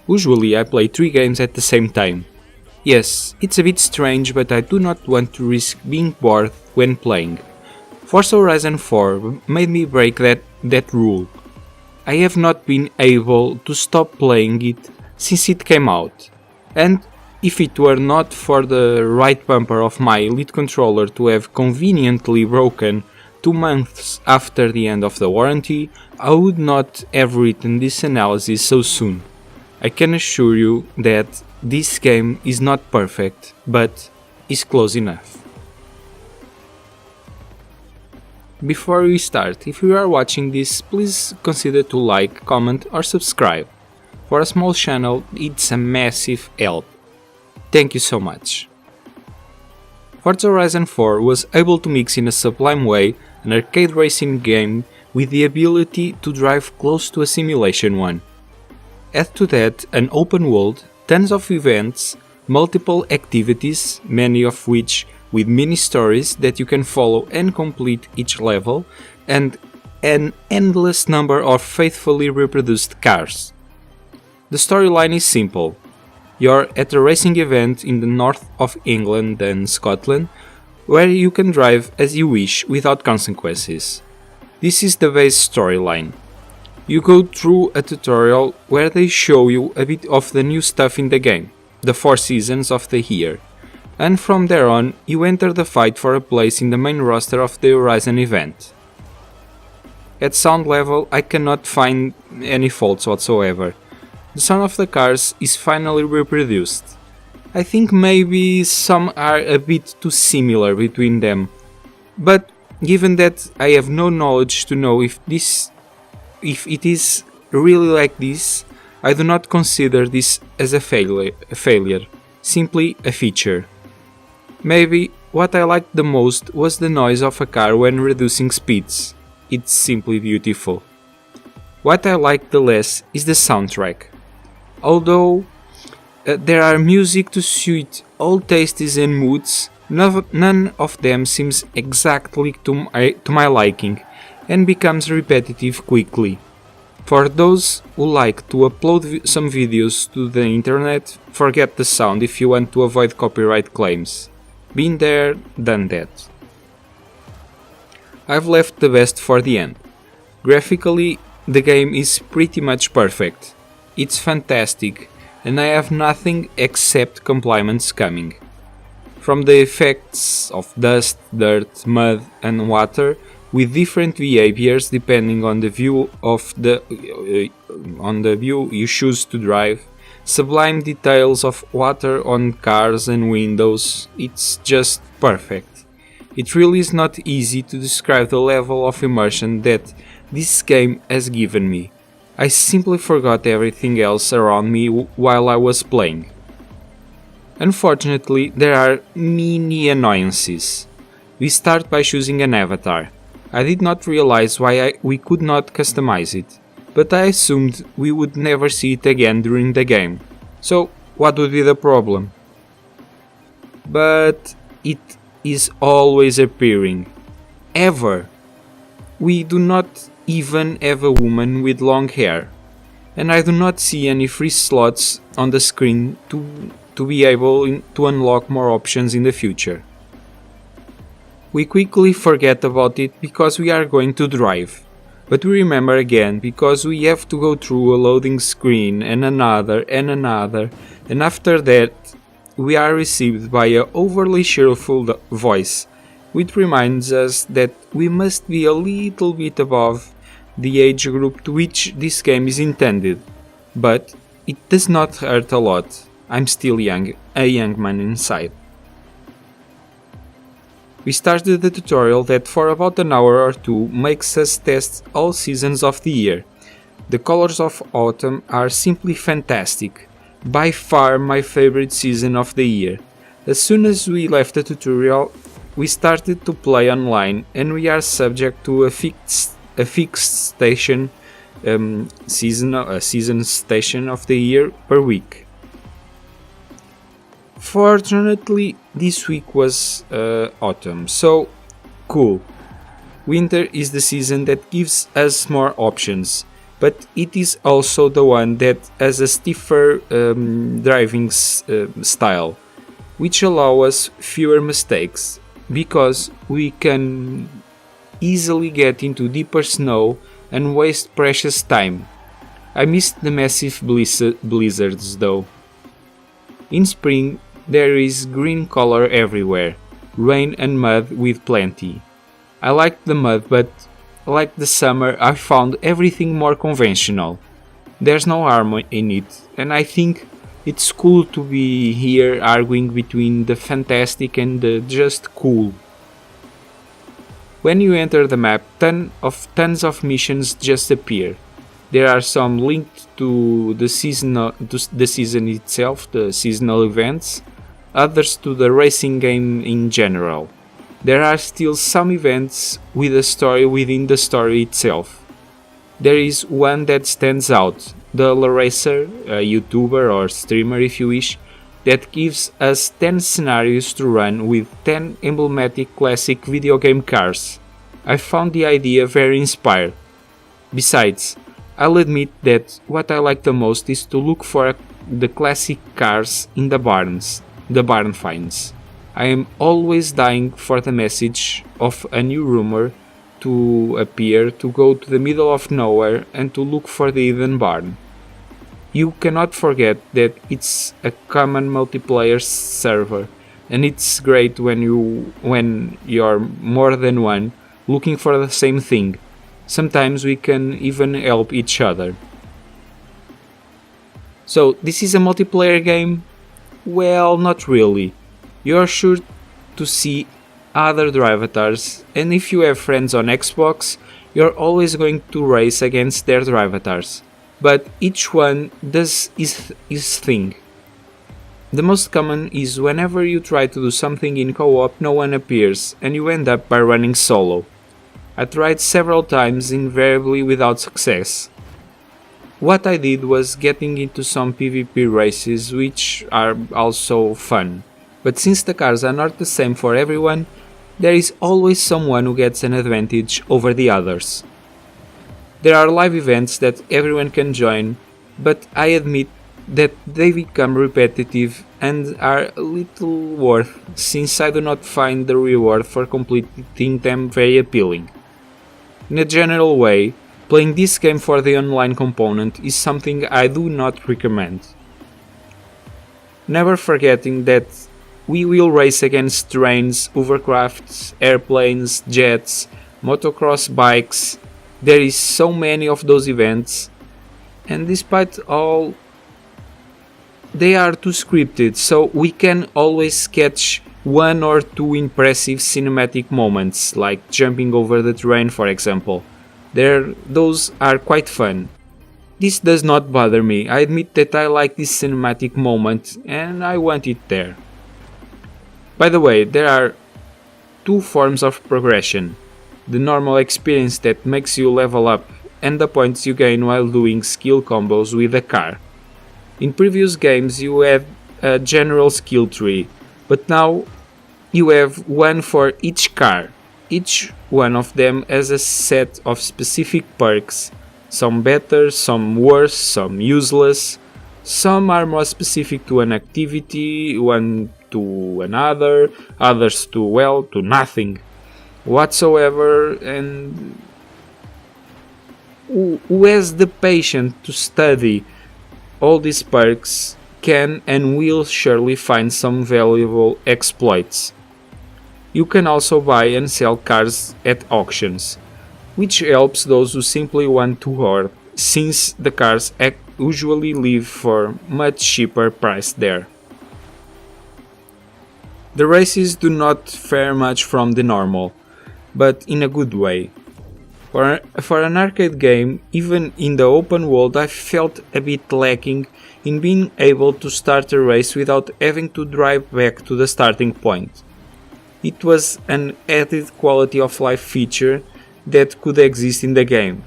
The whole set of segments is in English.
Usually I play 3 games at the same time. Yes, it's a bit strange, but I do not want to risk being bored when playing. Forza Horizon 4 made me break that rule. I have not been able to stop playing it since it came out, and if it were not for the right bumper of my Elite controller to have conveniently broken 2 months after the end of the warranty, I would not have written this analysis so soon. I can assure you that this game is not perfect, but is close enough. Before we start, if you are watching this, please consider to like, comment or subscribe. For a small channel, it's a massive help. Thank you so much. Forza Horizon 4 was able to mix in a sublime way an arcade racing game with the ability to drive close to a simulation one. Add to that an open world, tons of events, multiple activities, many of which with mini stories that you can follow and complete each level, and an endless number of faithfully reproduced cars. The storyline is simple. You're at a racing event in the north of England and Scotland, where you can drive as you wish without consequences. This is the base storyline. You go through a tutorial where they show you a bit of the new stuff in the game, the 4 seasons of the year, and from there on you enter the fight for a place in the main roster of the Horizon event. At sound level I cannot find any faults whatsoever. The sound of the cars is finally reproduced. I think maybe some are a bit too similar between them, but given that I have no knowledge to know if it is really like this, I do not consider this as a failure, simply a feature. Maybe what I liked the most was the noise of a car when reducing speeds. It's simply beautiful. What I like the less is the soundtrack. Although there are music to suit all tastes and moods, none of them seems exactly to my liking and becomes repetitive quickly. For those who like to upload some videos to the internet, forget the sound if you want to avoid copyright claims. Been there, done that. I've left the best for the end. Graphically, the game is pretty much perfect. It's fantastic, and I have nothing except compliments coming. From the effects of dust, dirt, mud and water, with different behaviors depending on the view you choose to drive, sublime details of water on cars and windows, it's just perfect. It really is not easy to describe the level of immersion that this game has given me. I simply forgot everything else around me while I was playing. Unfortunately, there are many annoyances. We start by choosing an avatar. I did not realize why we could not customize it, but I assumed we would never see it again during the game. So, what would be the problem? But it is always appearing. Ever. We do not even have a woman with long hair, and I do not see any free slots on the screen to be able to unlock more options in the future. We quickly forget about it because we are going to drive, but we remember again because we have to go through a loading screen and another, and after that we are received by a overly cheerful voice, which reminds us that we must be a little bit above the age group to which this game is intended. But it does not hurt a lot. I'm still young, a young man inside. We started the tutorial that for about an hour or two makes us test all seasons of the year. The colors of autumn are simply fantastic, by far my favorite season of the year. As soon as we left the tutorial, we started to play online and we are subject to a fixed station season station of the year per week. Fortunately, this week was autumn, so cool. Winter is the season that gives us more options. but it is also the one that has a stiffer driving style, which allow us fewer mistakes, because we can easily get into deeper snow and waste precious time. I missed the massive blizzards though. In spring there is green color everywhere, rain and mud with plenty. I liked the mud, but like the summer I found everything more conventional. There's no harm in it, and I think it's cool to be here arguing between the fantastic and the just cool. When you enter the map, tons of missions just appear. There are some linked to the season itself, the seasonal events, others to the racing game in general. There are still some events with a story within the story itself. There is one that stands out, the La Racer, a YouTuber or streamer if you wish, that gives us 10 scenarios to run with 10 emblematic classic video game cars. I found the idea very inspired. Besides, I'll admit that what I like the most is to look for the classic cars in the barn finds. I am always dying for the message of a new rumor to appear, to go to the middle of nowhere and to look for the hidden barn. You cannot forget that it's a common multiplayer server, and it's great when you're more than one looking for the same thing. Sometimes we can even help each other. So, this is a multiplayer game? Well, not really. You're sure to see other drivatars, and if you have friends on Xbox, you're always going to race against their drivatars. But each one does his thing. The most common is whenever you try to do something in co-op, no one appears, and you end up by running solo. I tried several times, invariably without success. What I did was getting into some PvP races, which are also fun. But since the cars are not the same for everyone, there is always someone who gets an advantage over the others. There are live events that everyone can join, but I admit that they become repetitive and are a little worth, since I do not find the reward for completing them very appealing. In a general way, playing this game for the online component is something I do not recommend. Never forgetting that we will race against trains, hovercrafts, airplanes, jets, motocross bikes. There is so many of those events, and despite all, they are too scripted, so we can always catch one or two impressive cinematic moments, like jumping over the train for example. Those are quite fun. This does not bother me. I admit that I like this cinematic moment and I want it there. By the way, there are two forms of progression: the normal experience that makes you level up, and the points you gain while doing skill combos with a car. In previous games you had a general skill tree, but now you have one for each car. Each one of them has a set of specific perks, some better, some worse, some useless. Some are more specific to an activity, one to another, others to nothing whatsoever, and who has the patience to study all these perks can and will surely find some valuable exploits. You can also buy and sell cars at auctions, which helps those who simply want to hoard, since the cars usually leave for much cheaper price there. The races do not fare much from the normal, but in a good way. For an arcade game, even in the open world, I felt a bit lacking in being able to start a race without having to drive back to the starting point. It was an added quality of life feature that could exist in the game.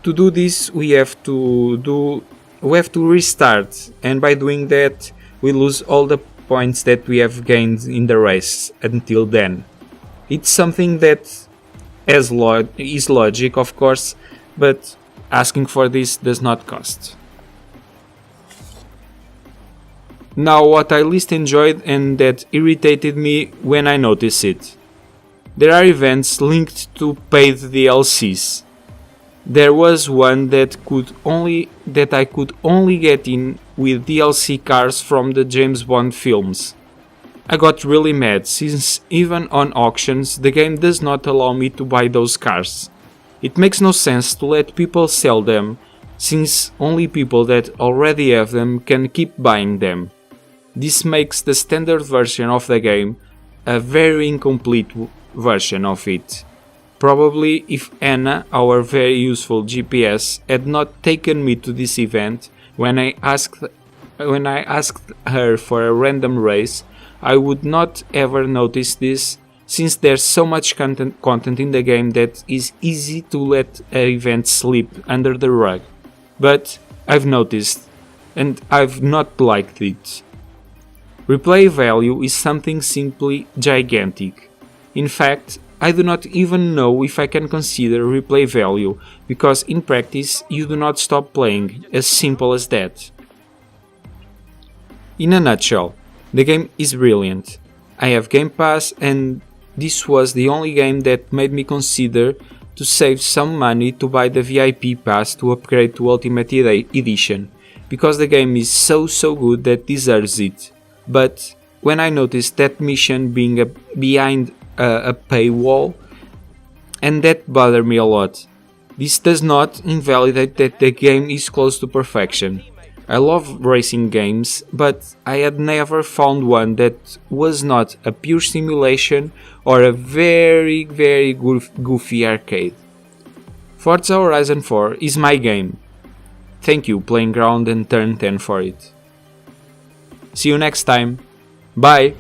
To do this, we have to restart, and by doing that, we lose all the points that we have gained in the race until then. It's something that is logic, of course, but Asking for this does not cost. Now what I least enjoyed and that irritated me when I noticed it. There are events linked to paid DLCs. There was one that I could only get in with DLC cars from the James Bond films. I got really mad since even on auctions the game does not allow me to buy those cars. It makes no sense to let people sell them, since only people that already have them can keep buying them. This makes the standard version of the game a very incomplete version of it. Probably if Anna, our very useful GPS, had not taken me to this event when I asked her for a random race, I would not ever notice this, since there's so much content in the game that is easy to let an event slip under the rug. But I've noticed, and I've not liked it. Replay value is something simply gigantic. In fact, I do not even know if I can consider replay value, because in practice you do not stop playing, as simple as that. In a nutshell, the game is brilliant. I have Game Pass and this was the only game that made me consider to save some money to buy the VIP pass to upgrade to Ultimate Edition, because the game is so good that deserves it. But when I noticed that mission being behind a paywall, and that bothered me a lot. This does not invalidate that the game is close to perfection. I love racing games, but I had never found one that was not a pure simulation or a very goofy arcade. Forza Horizon 4 is my game. Thank you Playing Ground and Turn 10 for it. See you next time. Bye!